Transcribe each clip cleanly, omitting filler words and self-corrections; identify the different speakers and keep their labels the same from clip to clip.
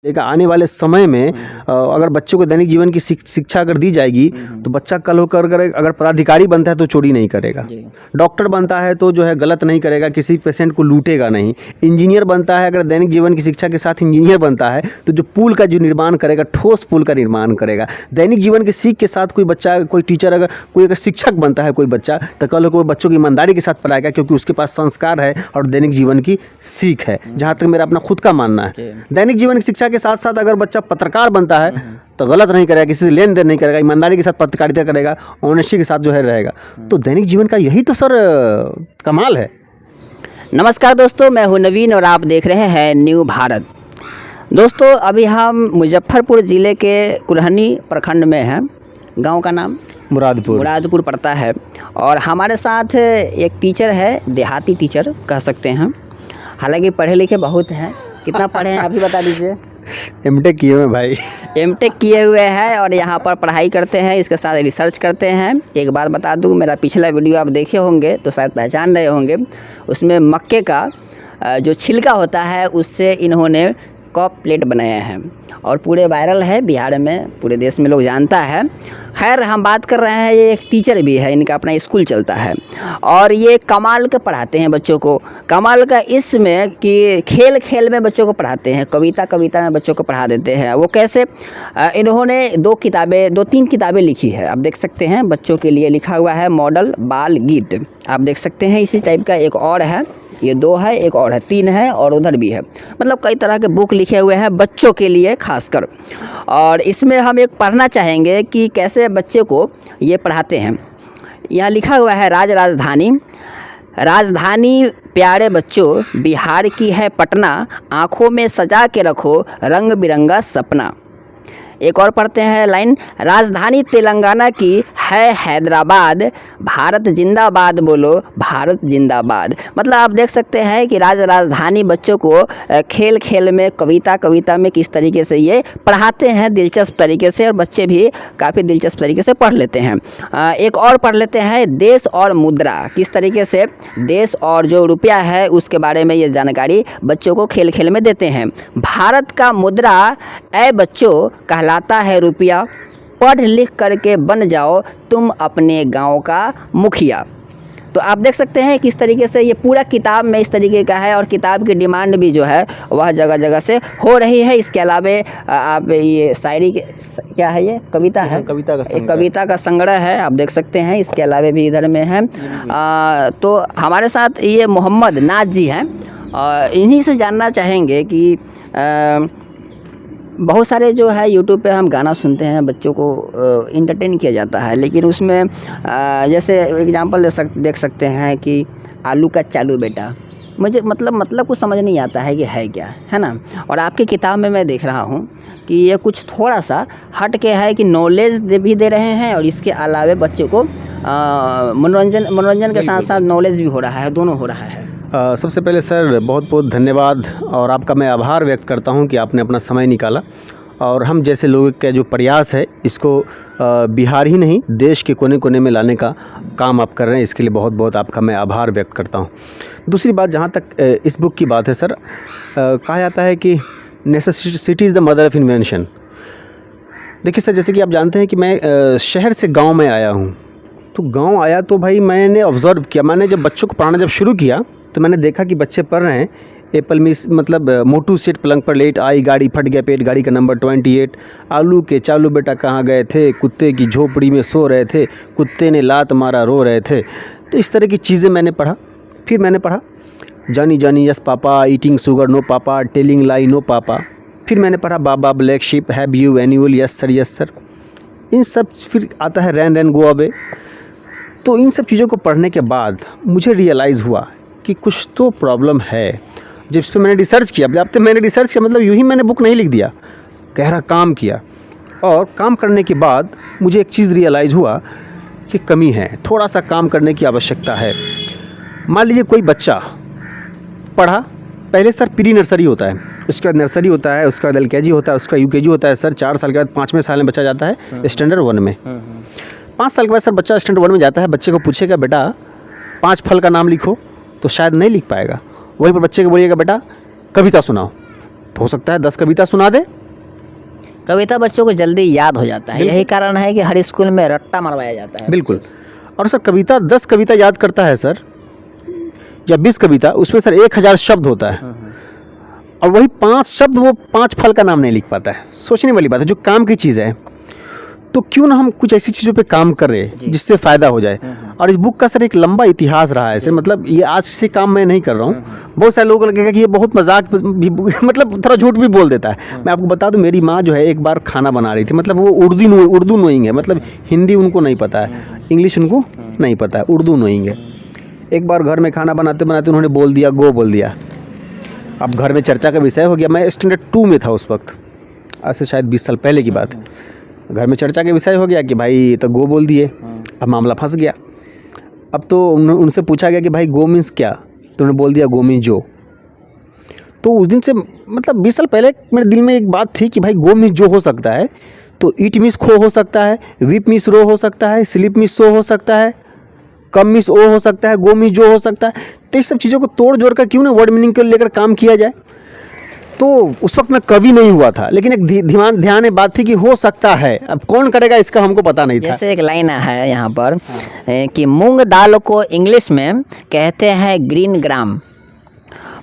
Speaker 1: लेकिन आने वाले समय में अगर बच्चों को दैनिक जीवन की शिक्षा अगर दी जाएगी तो बच्चा कल होकर अगर पदाधिकारी बनता है तो चोरी नहीं करेगा, डॉक्टर बनता है तो जो है गलत नहीं करेगा, किसी पेशेंट को लूटेगा नहीं, इंजीनियर बनता है अगर दैनिक जीवन की शिक्षा के साथ इंजीनियर बनता है तो जो पुल का जो निर्माण करेगा, ठोस पुल का निर्माण करेगा। दैनिक जीवन की सीख के साथ कोई बच्चा, कोई टीचर, अगर शिक्षक बनता है कोई बच्चा तो कल को बच्चों की ईमानदारी के साथ पढ़ाएगा, क्योंकि उसके पास संस्कार है और दैनिक जीवन की सीख है। जहाँ तक मेरा अपना खुद का मानना है, दैनिक जीवन की शिक्षा के साथ साथ अगर बच्चा पत्रकार बनता है तो गलत नहीं करेगा, किसी से लेन देन नहीं करेगा, ईमानदारी के साथ पत्रकारिता करेगा, ऑनेस्टी के साथ जो है रहेगा, तो दैनिक जीवन का यही तो सर कमाल है।
Speaker 2: नमस्कार दोस्तों, मैं हूं नवीन और आप देख रहे हैं न्यू भारत। दोस्तों, अभी हम मुजफ्फरपुर ज़िले के कुरहनी प्रखंड में हैं। गांव का नाम मुरादपुर पड़ता है और हमारे साथ एक टीचर है, देहाती टीचर कह सकते हैं। हालांकि पढ़े लिखे बहुत हैं। कितना पढ़े हैं आप ही बता दीजिए।
Speaker 1: एमटेक किए हुए भाई,
Speaker 2: एमटेक किए हुए हैं और यहाँ पर पढ़ाई करते हैं, इसके साथ रिसर्च करते हैं। एक बात बता दूँ, मेरा पिछला वीडियो आप देखे होंगे तो शायद पहचान रहे होंगे। उसमें मक्के का जो छिलका होता है उससे इन्होंने कप प्लेट बनाया है और पूरे वायरल है बिहार में, पूरे देश में लोग जानता है। खैर, हम बात कर रहे हैं, ये एक टीचर भी है, इनका अपना स्कूल चलता है और ये कमाल के पढ़ाते हैं बच्चों को। कमाल का इसमें कि खेल खेल में बच्चों को पढ़ाते हैं, कविता में बच्चों को पढ़ा देते हैं। वो कैसे, इन्होंने 2-3 किताबें लिखी है, आप देख सकते हैं। बच्चों के लिए लिखा हुआ है मॉडल बाल गीत, आप देख सकते हैं। इसी टाइप का एक और है, ये 2 है, एक और है, 3 है और उधर भी है। मतलब कई तरह के बुक लिखे हुए हैं बच्चों के लिए खासकर। और इसमें हम एक पढ़ना चाहेंगे कि कैसे बच्चे को ये पढ़ाते हैं। यहाँ लिखा हुआ है राजधानी प्यारे बच्चों बिहार की है पटना, आँखों में सजा के रखो रंग बिरंगा सपना। एक और पढ़ते हैं लाइन, राजधानी तेलंगाना की है हैदराबाद, भारत जिंदाबाद बोलो भारत जिंदाबाद। मतलब आप देख सकते हैं कि राजधानी बच्चों को खेल खेल में, कविता में किस तरीके से ये पढ़ाते हैं दिलचस्प तरीके से, और बच्चे भी काफ़ी दिलचस्प तरीके से पढ़ लेते हैं। एक और पढ़ लेते हैं देश और मुद्रा, किस तरीके से देश और जो रुपया है उसके बारे में ये जानकारी बच्चों को खेल खेल में देते हैं। भारत का मुद्रा ऐ बच्चों कहलाता है रुपया, पढ़ लिख करके बन जाओ तुम अपने गांव का मुखिया। तो आप देख सकते हैं किस तरीके से ये पूरा किताब में इस तरीके का है और किताब की डिमांड भी जो है वह जगह जगह से हो रही है। इसके अलावा आप ये शायरी के क्या है, ये कविता है, कविता का संग्रह है, आप देख सकते हैं। इसके अलावा भी इधर में है। तो हमारे साथ ये मोहम्मद नाज जी हैं और इन्हीं से जानना चाहेंगे कि बहुत सारे जो है यूट्यूब पे हम गाना सुनते हैं, बच्चों को इंटरटेन किया जाता है, लेकिन उसमें जैसे एग्जांपल देख सकते हैं कि आलू का चालू बेटा, मुझे मतलब कुछ समझ नहीं आता है कि है क्या, है ना। और आपकी किताब में मैं देख रहा हूँ कि ये कुछ थोड़ा सा हट के है कि नॉलेज भी दे रहे हैं और इसके अलावा बच्चों को मनोरंजन के साथ साथ नॉलेज भी हो रहा है, दोनों हो रहा है।
Speaker 1: सबसे पहले सर बहुत बहुत धन्यवाद और आपका मैं आभार व्यक्त करता हूं कि आपने अपना समय निकाला और हम जैसे लोगों का जो प्रयास है इसको बिहार ही नहीं देश के कोने कोने में लाने का काम आप कर रहे हैं, इसके लिए बहुत बहुत आपका मैं आभार व्यक्त करता हूं। दूसरी बात, जहां तक इस बुक की बात है सर, कहा जाता है कि necessity is the mother of invention. देखिए सर, जैसे कि आप जानते हैं कि मैं शहर से गाँव में आया हूँ, तो गाँव आया तो भाई मैंने ऑब्ज़र्व किया, मैंने जब बच्चों को पढ़ाना जब शुरू किया तो मैंने देखा कि बच्चे पढ़ रहे हैं एप्पल मिस, मतलब मोटू सेठ पलंग पर लेट आई, गाड़ी फट गया पेट, गाड़ी का नंबर 28, आलू के चालू बेटा कहाँ गए थे, कुत्ते की झोपड़ी में सो रहे थे, कुत्ते ने लात मारा रो रहे थे। तो इस तरह की चीज़ें मैंने पढ़ा। फिर मैंने पढ़ा Johnny yes papa, eating sugar no papa, telling lie no papa. फिर मैंने पढ़ा baa baa black sheep have you any wool yes sir. इन सब, फिर आता है रैन गो अवे। तो इन सब चीज़ों को पढ़ने के बाद मुझे रियलाइज़ हुआ कि कुछ तो प्रॉब्लम है। जिस पे मैंने रिसर्च किया, जब तक मैंने रिसर्च किया, मतलब यूँ ही मैंने बुक नहीं लिख दिया, गहरा काम किया और काम करने के बाद मुझे एक चीज़ रियलाइज़ हुआ कि कमी है, थोड़ा सा काम करने की आवश्यकता है। मान लीजिए कोई बच्चा पढ़ा, पहले सर प्री नर्सरी होता है, उसके बाद नर्सरी होता है, उसके बाद LKG होता है, उसका UKG होता है सर। 4 साल के बाद 5वें साल में बच्चा जाता है स्टैंडर्ड 1 में। 5 साल के बाद सर बच्चा स्टैंडर्ड 1 में जाता है। बच्चे को पूछेगा बेटा 5 फल का नाम लिखो, तो शायद नहीं लिख पाएगा। वहीं पर बच्चे को बोलिएगा बेटा कविता सुनाओ, तो हो सकता है 10 कविता सुना दे।
Speaker 2: कविता बच्चों को जल्दी याद हो जाता है, यही कारण है कि हर स्कूल में रट्टा मरवाया जाता है।
Speaker 1: बिल्कुल। और सर कविता 10 कविता याद करता है सर, या 20 कविता, उसमें सर 1000 शब्द होता है, और वही 5 शब्द वो 5 फल का नाम नहीं लिख पाता है। सोचने वाली बात है, जो काम की चीज़ है, तो क्यों ना हम कुछ ऐसी चीज़ों पे काम कर रहे हैं जिससे फ़ायदा हो जाए। और इस बुक का सर एक लंबा इतिहास रहा है सर, मतलब ये आज से काम मैं नहीं कर रहा हूँ। बहुत सारे लोगों को लगेगा कि ये बहुत मजाक भी मतलब थोड़ा झूठ भी बोल देता है। मैं आपको बता दूं, मेरी माँ जो है एक बार खाना बना रही थी, मतलब वो उर्दू नोइंग है, मतलब हिंदी उनको नहीं पता है, इंग्लिश उनको नहीं पता है, उर्दू नोइंग है। एक बार घर में खाना बनाते बनाते उन्होंने बोल दिया, गो बोल दिया। अब घर में चर्चा का विषय हो गया। मैं स्टैंडर्ड 2 में था उस वक्त, आज से शायद 20 साल पहले की बात है। घर में चर्चा का विषय हो गया कि भाई तो गो बोल दिए। अब मामला फंस गया। अब तो उनसे पूछा गया कि भाई गो मीन्स क्या, तो उन्होंने बोल दिया गो मीन्स जो। तो उस दिन से मतलब 20 साल पहले मेरे दिल में एक बात थी कि भाई गो मीन्स जो हो सकता है, तो ईट मीन्स खो हो सकता है, वीप मीन्स रो हो सकता है, स्लीप मीन्स सो हो सकता है, कम मीन्स ओ हो सकता है, गो मीन्स जो हो सकता है। तो इस सब चीज़ों को तोड़ जोड़ कर क्यों ना वर्ड मीनिंग को लेकर काम किया जाए। तो उस वक्त मैं कवि नहीं हुआ था, लेकिन एक ध्यान बात थी कि हो सकता है। अब कौन करेगा इसका हमको पता नहीं था।
Speaker 2: जैसे एक लाइन है यहाँ पर कि मूंग दाल को इंग्लिश में कहते हैं ग्रीन ग्राम,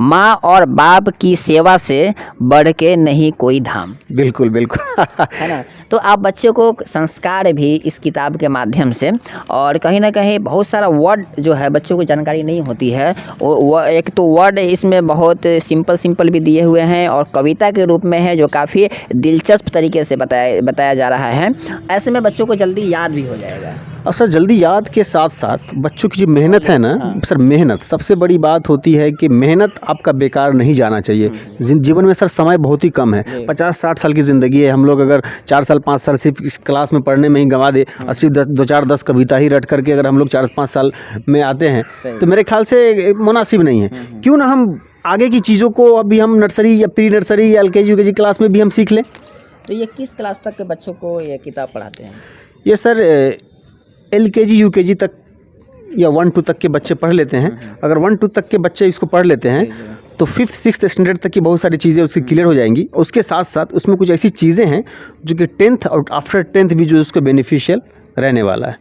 Speaker 2: माँ और बाप की सेवा से बढ़ के नहीं कोई धाम।
Speaker 1: बिल्कुल बिल्कुल
Speaker 2: है ना। तो आप बच्चों को संस्कार भी इस किताब के माध्यम से, और कहीं ना कहीं बहुत सारा वर्ड जो है बच्चों को जानकारी नहीं होती है, वो एक तो वर्ड इसमें बहुत सिंपल भी दिए हुए हैं और कविता के रूप में है, जो काफ़ी दिलचस्प तरीके से बताया जा रहा है। ऐसे में बच्चों को जल्दी याद भी हो जाएगा।
Speaker 1: और सर जल्दी याद के साथ साथ बच्चों की जो मेहनत है ना सर, मेहनत सबसे बड़ी बात होती है कि मेहनत आपका बेकार नहीं जाना चाहिए। जीवन में सर समय बहुत ही कम है, 50-60 साल की ज़िंदगी है। हम लोग अगर 4 साल 5 साल सिर्फ इस क्लास में पढ़ने में ही गंवा दे, 10 कविता ही रट करके अगर हम लोग 4-5 साल में आते हैं, तो मेरे ख्याल से मुनासिब नहीं है। क्यों ना हम आगे की चीज़ों को अभी हम नर्सरी या प्री नर्सरी या LKG UKG क्लास में भी हम सीख लें।
Speaker 2: तो ये किस क्लास तक के बच्चों को ये किताब पढ़ाते हैं?
Speaker 1: ये सर LKG UKG तक या 1-2 तक के बच्चे पढ़ लेते हैं। अगर 1-2 तक के बच्चे इसको पढ़ लेते हैं तो 5th-6th स्टैंडर्ड तक की बहुत सारी चीज़ें उसकी क्लियर हो जाएंगी। उसके साथ साथ उसमें कुछ ऐसी चीज़ें हैं जो कि 10th और आफ्टर 10th भी जो उसको बेनिफिशियल रहने वाला है।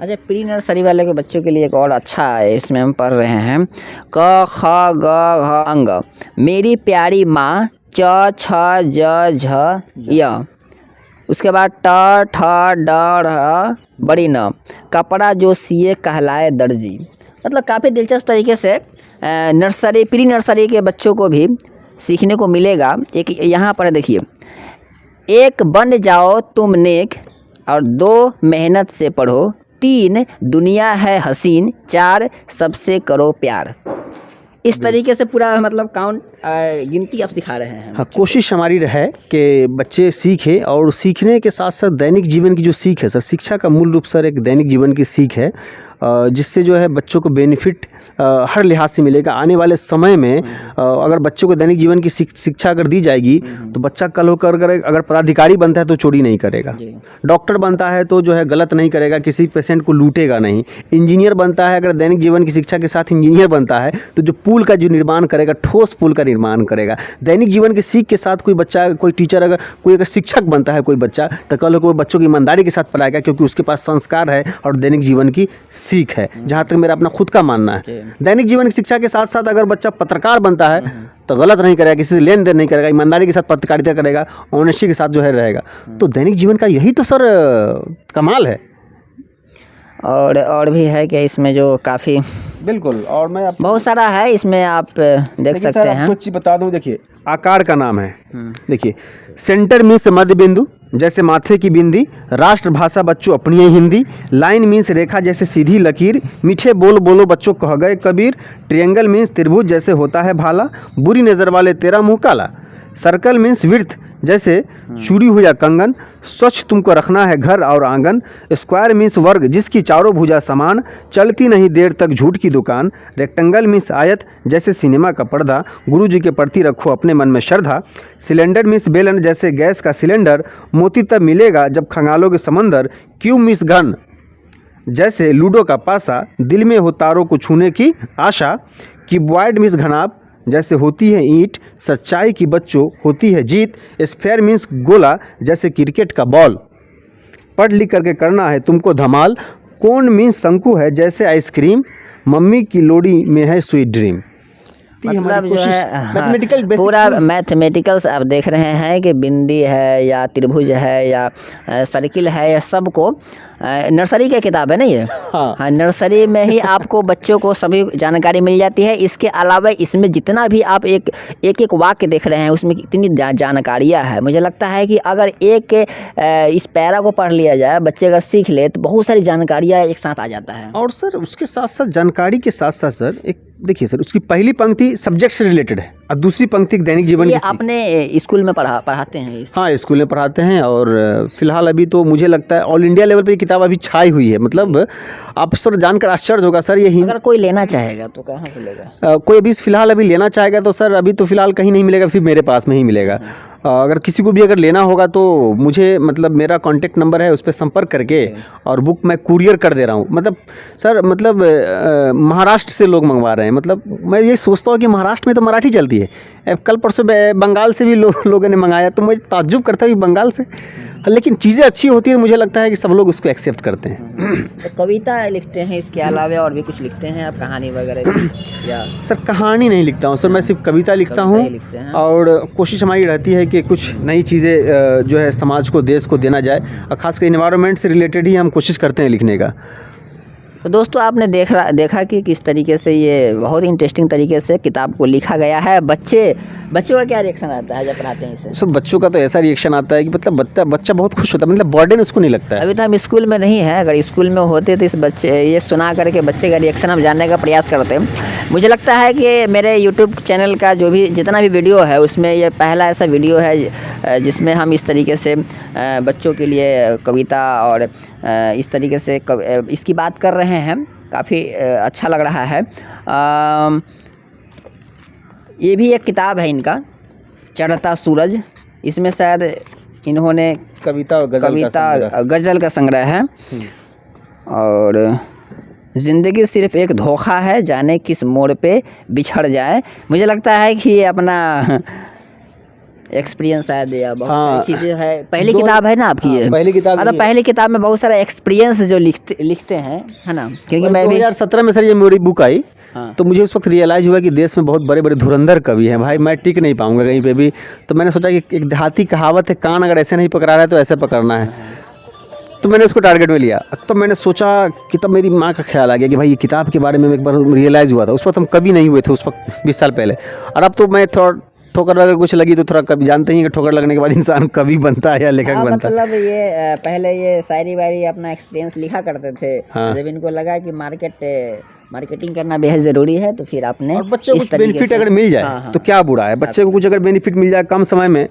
Speaker 2: अच्छा, प्री नर्सरी वाले के बच्चों के लिए एक और अच्छा है, इसमें हम पढ़ रहे हैं क ख ग घ अंग, मेरी प्यारी माँ च छ ज झ य, उसके बाद ट ठ ड ढ़ बड़ी न, कपड़ा जो सिए कहलाए दर्जी। मतलब काफ़ी दिलचस्प तरीके से नर्सरी प्री नर्सरी के बच्चों को भी सीखने को मिलेगा। एक यहाँ पर देखिए, 1 बन जाओ तुम नेक, और 2 मेहनत से पढ़ो, 3 दुनिया है हसीन, 4 सबसे करो प्यार। इस तरीके से पूरा मतलब काउंट गिनती आप सिखा रहे हैं।
Speaker 1: हाँ, कोशिश हमारी है कि बच्चे सीखें, और सीखने के साथ साथ दैनिक जीवन की जो सीख है सर, शिक्षा का मूल रूप सर एक दैनिक जीवन की सीख है, जिससे जो है बच्चों को बेनिफिट हर लिहाज से मिलेगा। आने वाले समय में अगर बच्चों को दैनिक जीवन की शिक्षा अगर दी जाएगी तो बच्चा कल होकर अगर पदाधिकारी बनता है तो चोरी नहीं करेगा, डॉक्टर बनता है तो जो है गलत नहीं करेगा, किसी पेशेंट को लूटेगा नहीं, इंजीनियर बनता है अगर दैनिक जीवन की शिक्षा के साथ इंजीनियर बनता है तो जो पुल का जो निर्माण करेगा, ठोस पुल का निर्माण करेगा। दैनिक जीवन की सीख के साथ कोई बच्चा, कोई टीचर, अगर शिक्षक बनता है कोई बच्चा, तो कल को बच्चों की ईमानदारी के साथ पढ़ाएगा, क्योंकि उसके पास संस्कार है और दैनिक जीवन की सीख है। जहाँ तक मेरा अपना खुद का मानना है, दैनिक जीवन की शिक्षा के साथ साथ अगर बच्चा पत्रकार बनता है तो गलत नहीं करेगा, किसी से लेन देन नहीं करेगा, ईमानदारी के साथ पत्रकारिता करेगा, ऑनेस्टी के साथ जो है रहेगा। तो दैनिक जीवन का यही तो सर कमाल है।
Speaker 2: और भी है कि इसमें जो काफ़ी
Speaker 1: बिल्कुल, और मैं
Speaker 2: बहुत सारा है इसमें, आप देख सकते हैं।
Speaker 1: कुछ चीज़ बता दूं, देखिए आकार का नाम है, देखिए सेंटर मीन्स मध्य बिंदु जैसे माथे की बिंदी, राष्ट्रभाषा बच्चों अपनी है हिंदी, लाइन मीन्स रेखा जैसे सीधी लकीर, मीठे बोल बोलो बच्चों कह गए कबीर, ट्रायंगल मीन्स त्रिभुज जैसे होता है भाला, बुरी नज़र वाले तेरा मुँह काला, सर्कल मीन्स वृत्त जैसे चूड़ी हो या कंगन, स्वच्छ तुमको रखना है घर और आंगन, स्क्वायर मीन्स वर्ग जिसकी चारों भुजा समान, चलती नहीं देर तक झूठ की दुकान, रेक्टेंगल मीन्स आयत जैसे सिनेमा का पर्दा, गुरु जी के प्रति रखो अपने मन में श्रद्धा, सिलेंडर मीन्स बेलन जैसे गैस का सिलेंडर, मोती तब मिलेगा जब खंगालोगे समंदर, क्यूब मीन्स घन जैसे लूडो का पासा, दिल में हो तारों को छूने की आशा, कीबॉर्ड मीन्स घनाभ जैसे होती है ईंट, सच्चाई की बच्चों होती है जीत। स्फेयर मीन्स गोला जैसे क्रिकेट का बॉल। पढ़ लिख करके करना है तुमको धमाल। कोन मीन्स शंकु है जैसे आइसक्रीम। मम्मी की लोड़ी में है स्वीट ड्रीम।
Speaker 2: मतलब जो है
Speaker 1: मैथमेटिकल
Speaker 2: पूरा मैथमेटिकल्स आप देख रहे हैं कि बिंदी है या त्रिभुज है या सर्किल है, या सबको नर्सरी की किताब है ना ये। हाँ, नर्सरी में ही आपको बच्चों को सभी जानकारी मिल जाती है। इसके अलावा इसमें जितना भी आप एक एक वाक्य देख रहे हैं उसमें कितनी जानकारियाँ हैं। मुझे लगता है कि अगर एक इस पैरा को पढ़ लिया जाए, बच्चे अगर सीख ले तो बहुत सारी जानकारियाँ एक साथ आ जाता है।
Speaker 1: और सर उसके साथ साथ जानकारी के साथ साथ सर एक देखिए सर, उसकी पहली पंक्ति सब्जेक्ट से रिलेटेड है और दूसरी पंक्ति दैनिक जीवन
Speaker 2: ये
Speaker 1: की।
Speaker 2: आपने स्कूल में पढ़ाते हैं
Speaker 1: हाँ, स्कूल में पढ़ाते हैं। और फिलहाल अभी तो मुझे लगता है ऑल इंडिया लेवल पे ये किताब अभी छाई हुई है। मतलब आप सर जानकर आश्चर्य होगा सर, ये
Speaker 2: अगर कोई लेना चाहेगा तो कहाँ से लेगा?
Speaker 1: कोई अभी फिलहाल अभी लेना चाहेगा तो सर अभी तो फिलहाल कहीं नहीं मिलेगा, सिर्फ मेरे पास में ही मिलेगा। अगर किसी को भी अगर लेना होगा तो मुझे मतलब मेरा कांटेक्ट नंबर है, उस पर संपर्क करके और बुक मैं कुरियर कर दे रहा हूँ। मतलब सर मतलब महाराष्ट्र से लोग मंगवा रहे हैं। मतलब मैं ये सोचता हूँ कि महाराष्ट्र में तो मराठी चलती है। कल परसों बंगाल से भी लोगों ने मंगाया, तो मुझे ताज्जुब करता है कि बंगाल से, लेकिन चीज़ें अच्छी होती है तो मुझे लगता है कि सब लोग उसको एक्सेप्ट करते हैं।
Speaker 2: तो कविता लिखते हैं इसके अलावा और भी कुछ लिखते हैं आप, कहानी वगैरह भी? या
Speaker 1: सर कहानी नहीं लिखता हूँ सर, मैं सिर्फ कविता लिखता हूँ। और कोशिश हमारी रहती है कि कुछ नई चीज़ें जो है समाज को, देश को देना जाए, और ख़ासकर इन्वायरमेंट से रिलेटेड ही हम कोशिश करते हैं लिखने का।
Speaker 2: तो दोस्तों आपने देखा कि किस तरीके से ये बहुत इंटरेस्टिंग तरीके से किताब को लिखा गया है। बच्चों का क्या रिएक्शन आता है जब पढ़ाते हैं इसे?
Speaker 1: सब बच्चों का तो ऐसा रिएक्शन आता है कि मतलब बच्चा बहुत खुश होता है, मतलब बर्डन उसको नहीं लगता है।
Speaker 2: अभी तो हम स्कूल में नहीं है, अगर स्कूल में होते तो इस बच्चे ये सुना करके बच्चे का रिएक्शन हम जानने का प्रयास करते हैं। मुझे लगता है कि मेरे यूट्यूब चैनल का जितना भी वीडियो है उसमें ये पहला ऐसा वीडियो है जिसमें हम इस तरीके से बच्चों के लिए कविता और इस तरीके से इसकी बात कर रहे हैं। काफ़ी अच्छा लग रहा है। ये भी एक किताब है इनका, चढ़ता सूरज। इसमें शायद इन्होंने
Speaker 1: कविता
Speaker 2: गज़ल का संग्रह है। और ज़िंदगी सिर्फ एक धोखा है, जाने किस मोड़ पे बिछड़ जाए। मुझे लगता है कि ये अपना एक्सपीरियंस शायद या बहुत सारी चीज़ें है। पहली किताब है ना आपकी ये?
Speaker 1: पहली किताब।
Speaker 2: मतलब पहली किताब में बहुत सारा एक्सपीरियंस जो लिखते हैं, है ना? क्योंकि मैं भी
Speaker 1: 2017 में सर ये मेरी बुक आई। तो मुझे उस वक्त रियलाइज़ हुआ कि देश में बहुत बड़े बड़े धुरंधर कवि हैं भाई, मैं टिक नहीं पाऊंगा कहीं पे भी। तो मैंने सोचा कि एक देहाती कहावत है, कान अगर ऐसे नहीं पकड़ा रहा है तो ऐसे पकड़ना है। तो मैंने उसको टारगेट में लिया। तो मैंने सोचा कि तब मेरी माँ का ख्याल आ गया कि भाई ये किताब के बारे में एक बार रियलाइज़ हुआ था। उस वक्त हम कवि नहीं हुए थे, उस वक्त 20 साल पहले। और अब तो मैं थोड़ा ठोकर अगर कुछ लगी तो थोड़ा कभी जानते ही कि ठोकर लगने के बाद इंसान कवि बनता है या लेखक बनता है।
Speaker 2: मतलब ये पहले ये शायरी वायरी अपना एक्सपीरियंस लिखा करते थे। जब इनको लगा कि मार्केटिंग करना बेहद ज़रूरी है तो फिर आपने
Speaker 1: और बच्चे को कुछ बेनिफिट अगर मिल जाए तो क्या बुरा है। बच्चे को कुछ अगर बेनिफिट मिल जाए कम समय में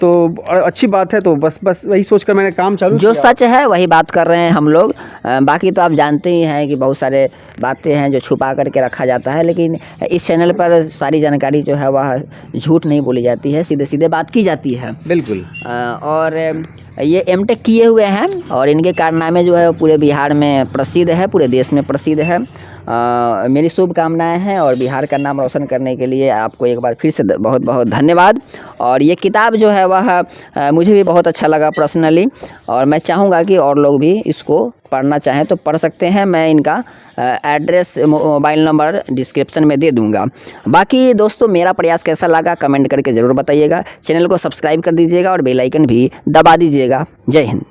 Speaker 1: तो अच्छी बात है। तो बस वही सोचकर मैंने काम चालू
Speaker 2: जो सच है वही बात कर रहे हैं हम लोग। बाकी तो आप जानते ही हैं कि बहुत सारे बातें हैं जो छुपा करके रखा जाता है, लेकिन इस चैनल पर सारी जानकारी जो है वह झूठ नहीं बोली जाती है, सीधे सीधे बात की जाती है।
Speaker 1: बिल्कुल।
Speaker 2: और ये एमटेक किए हुए हैं और इनके कारनामे जो है वो पूरे बिहार में प्रसिद्ध है, पूरे देश में प्रसिद्ध है। मेरी शुभकामनाएं हैं और बिहार का नाम रोशन करने के लिए आपको एक बार फिर से बहुत बहुत धन्यवाद। और ये किताब जो है वह मुझे भी बहुत अच्छा लगा पर्सनली, और मैं चाहूँगा कि और लोग भी इसको पढ़ना चाहें तो पढ़ सकते हैं। मैं इनका एड्रेस, मोबाइल नंबर डिस्क्रिप्शन में दे दूंगा। बाकी दोस्तों मेरा प्रयास कैसा लगा कमेंट करके ज़रूर बताइएगा। चैनल को सब्सक्राइब कर दीजिएगा और बेल आइकन भी दबा दीजिएगा। जय हिंद।